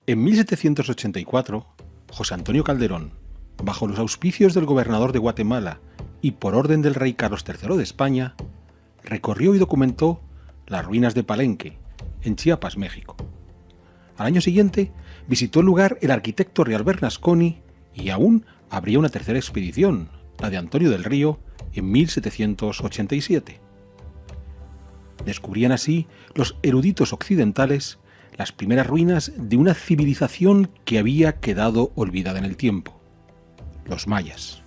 En 1784, José Antonio Calderón, bajo los auspicios del gobernador de Guatemala y por orden del rey Carlos III de España, recorrió y documentó las ruinas de Palenque, en Chiapas, México. Al año siguiente, visitó el lugar el arquitecto Real Bernasconi y aún habría una tercera expedición, la de Antonio del Río, en 1787. Descubrían así los eruditos occidentales las primeras ruinas de una civilización que había quedado olvidada en el tiempo: los mayas.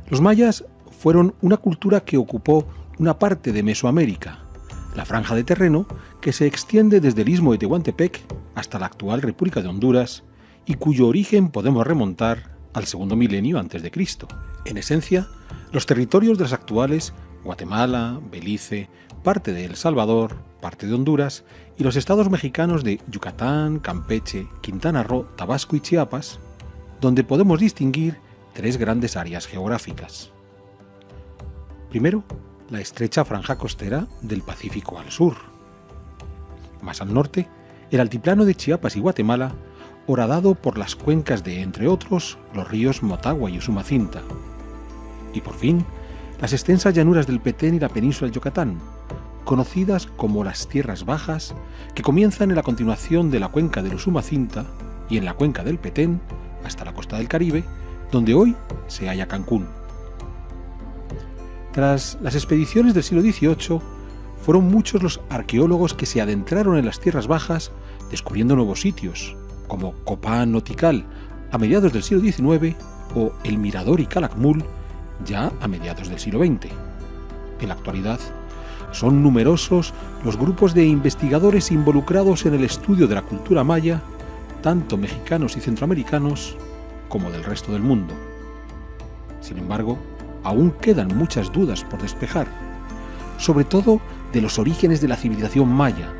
Los mayas fueron una cultura que ocupó una parte de Mesoamérica, la franja de terreno que se extiende desde el istmo de Tehuantepec hasta la actual República de Honduras y cuyo origen podemos remontar al segundo milenio antes de Cristo. En esencia, los territorios de las actuales Guatemala, Belice, parte de El Salvador, parte de Honduras y los estados mexicanos de Yucatán, Campeche, Quintana Roo, Tabasco y Chiapas, donde podemos distinguir tres grandes áreas geográficas. Primero, la estrecha franja costera del Pacífico al sur. Más al norte, el altiplano de Chiapas y Guatemala, horadado por las cuencas de, entre otros, los ríos Motagua y Usumacinta. Y por fin, las extensas llanuras del Petén y la península del Yucatán, conocidas como las Tierras Bajas, que comienzan en la continuación de la cuenca del Usumacinta y en la cuenca del Petén hasta la costa del Caribe, donde hoy se halla Cancún. Tras las expediciones del siglo XVIII, fueron muchos los arqueólogos que se adentraron en las Tierras Bajas descubriendo nuevos sitios, como Copán o Tikal a mediados del siglo XIX o El Mirador y Calakmul ya a mediados del siglo XX. En la actualidad, son numerosos los grupos de investigadores involucrados en el estudio de la cultura maya, tanto mexicanos y centroamericanos como del resto del mundo. Sin embargo, aún quedan muchas dudas por despejar, sobre todo de los orígenes de la civilización maya,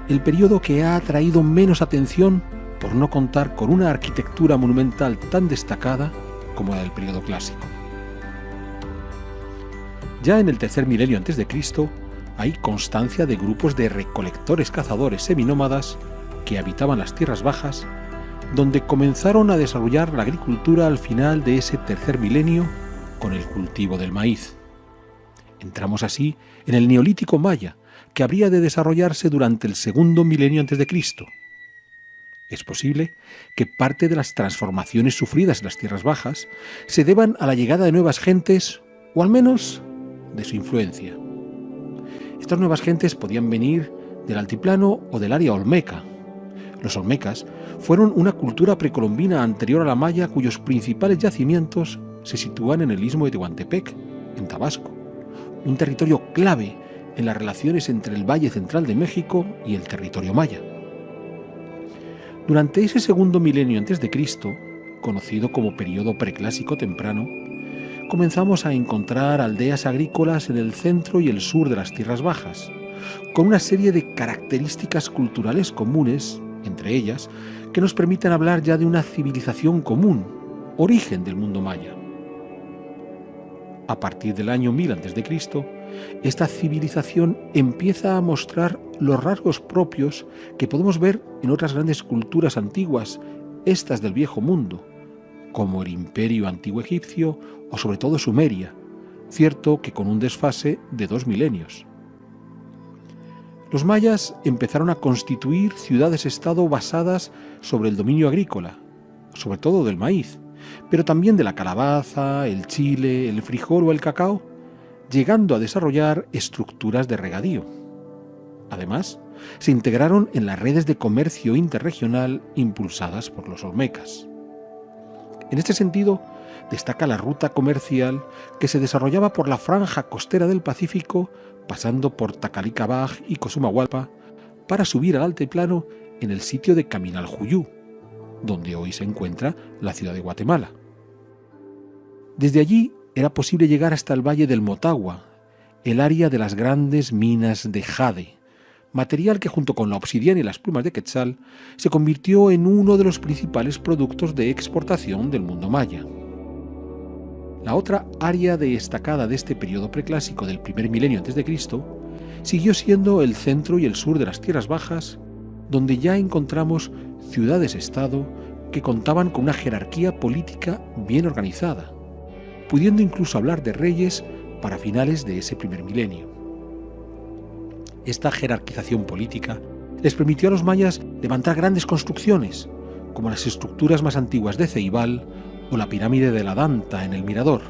el periodo que ha atraído menos atención por no contar con una arquitectura monumental tan destacada como la del periodo clásico. Ya en el tercer milenio antes de Cristo, hay constancia de grupos de recolectores cazadores seminómadas que habitaban las tierras bajas, donde comenzaron a desarrollar la agricultura al final de ese tercer milenio con el cultivo del maíz. Entramos así en el Neolítico maya, que habría de desarrollarse durante el segundo milenio antes de Cristo. Es posible que parte de las transformaciones sufridas en las tierras bajas se deban a la llegada de nuevas gentes, o al menos de su influencia. Estas nuevas gentes podían venir del altiplano o del área olmeca. Los olmecas fueron una cultura precolombina anterior a la maya cuyos principales yacimientos se sitúan en el istmo de Tehuantepec, en Tabasco, un territorio clave en las relaciones entre el Valle Central de México y el territorio maya. Durante ese segundo milenio antes de Cristo, conocido como periodo preclásico temprano, comenzamos a encontrar aldeas agrícolas en el centro y el sur de las tierras bajas, con una serie de características culturales comunes, entre ellas, que nos permiten hablar ya de una civilización común, origen del mundo maya. A partir del año 1000 a.C., esta civilización empieza a mostrar los rasgos propios que podemos ver en otras grandes culturas antiguas, estas del Viejo Mundo, como el Imperio Antiguo Egipcio o sobre todo Sumeria, cierto que con un desfase de 2 milenios. Los mayas empezaron a constituir ciudades-estado basadas sobre el dominio agrícola, sobre todo del maíz, pero también de la calabaza, el chile, el frijol o el cacao, llegando a desarrollar estructuras de regadío. Además, se integraron en las redes de comercio interregional impulsadas por los olmecas. En este sentido, destaca la ruta comercial que se desarrollaba por la franja costera del Pacífico, pasando por Tacalicabaj y Cosumahualpa, para subir al altiplano en el sitio de Caminal-Juyú, donde hoy se encuentra la ciudad de Guatemala. Desde allí era posible llegar hasta el valle del Motagua, el área de las grandes minas de jade, material que junto con la obsidiana y las plumas de quetzal se convirtió en uno de los principales productos de exportación del mundo maya. La otra área destacada de este periodo preclásico del primer milenio a.C. siguió siendo el centro y el sur de las tierras bajas, donde ya encontramos ciudades-estado que contaban con una jerarquía política bien organizada, pudiendo incluso hablar de reyes para finales de ese primer milenio. Esta jerarquización política les permitió a los mayas levantar grandes construcciones, como las estructuras más antiguas de Ceibal o la pirámide de la Danta en el Mirador,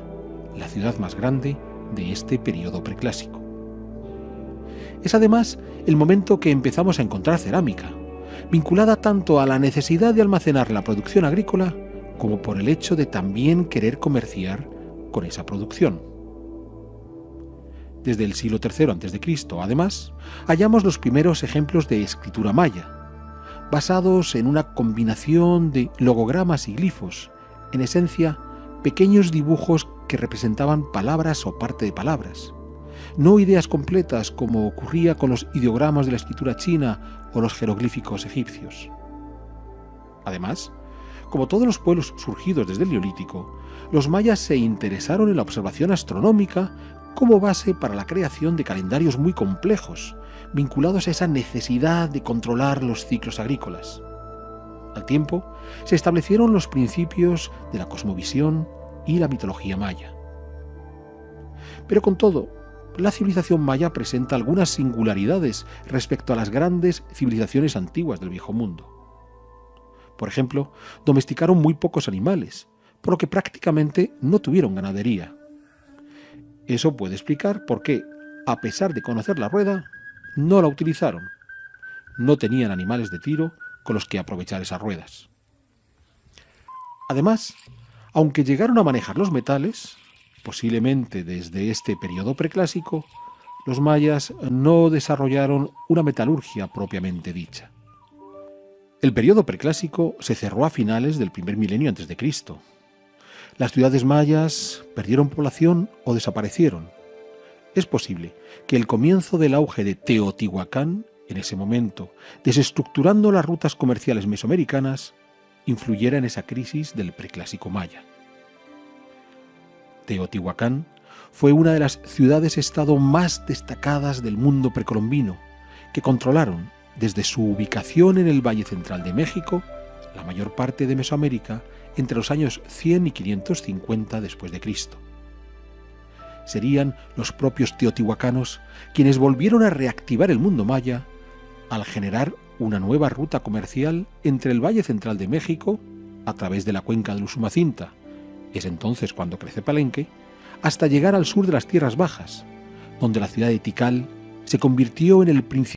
la ciudad más grande de este periodo preclásico. Es además el momento que empezamos a encontrar cerámica, vinculada tanto a la necesidad de almacenar la producción agrícola como por el hecho de también querer comerciar con esa producción. Desde el siglo III a.C., además, hallamos los primeros ejemplos de escritura maya, basados en una combinación de logogramas y glifos, en esencia, pequeños dibujos que representaban palabras o parte de palabras, no ideas completas como ocurría con los ideogramas de la escritura china o los jeroglíficos egipcios. Además, como todos los pueblos surgidos desde el Neolítico, los mayas se interesaron en la observación astronómica como base para la creación de calendarios muy complejos, vinculados a esa necesidad de controlar los ciclos agrícolas. Al tiempo, se establecieron los principios de la cosmovisión y la mitología maya. Pero con todo, la civilización maya presenta algunas singularidades respecto a las grandes civilizaciones antiguas del Viejo Mundo. Por ejemplo, domesticaron muy pocos animales, por lo que prácticamente no tuvieron ganadería. Eso puede explicar por qué, a pesar de conocer la rueda, no la utilizaron. No tenían animales de tiro con los que aprovechar esas ruedas. Además, aunque llegaron a manejar los metales, posiblemente desde este periodo preclásico, los mayas no desarrollaron una metalurgia propiamente dicha. El periodo preclásico se cerró a finales del primer milenio antes de Cristo. Las ciudades mayas perdieron población o desaparecieron. Es posible que el comienzo del auge de Teotihuacán, en ese momento, desestructurando las rutas comerciales mesoamericanas, influyera en esa crisis del preclásico maya. Teotihuacán fue una de las ciudades-estado más destacadas del mundo precolombino, que controlaron, desde su ubicación en el Valle Central de México, la mayor parte de Mesoamérica entre los años 100 y 550 después de Cristo. Serían los propios teotihuacanos quienes volvieron a reactivar el mundo maya al generar una nueva ruta comercial entre el Valle Central de México, a través de la cuenca del Usumacinta, es entonces cuando crece Palenque, hasta llegar al sur de las Tierras Bajas, donde la ciudad de Tikal se convirtió en el principal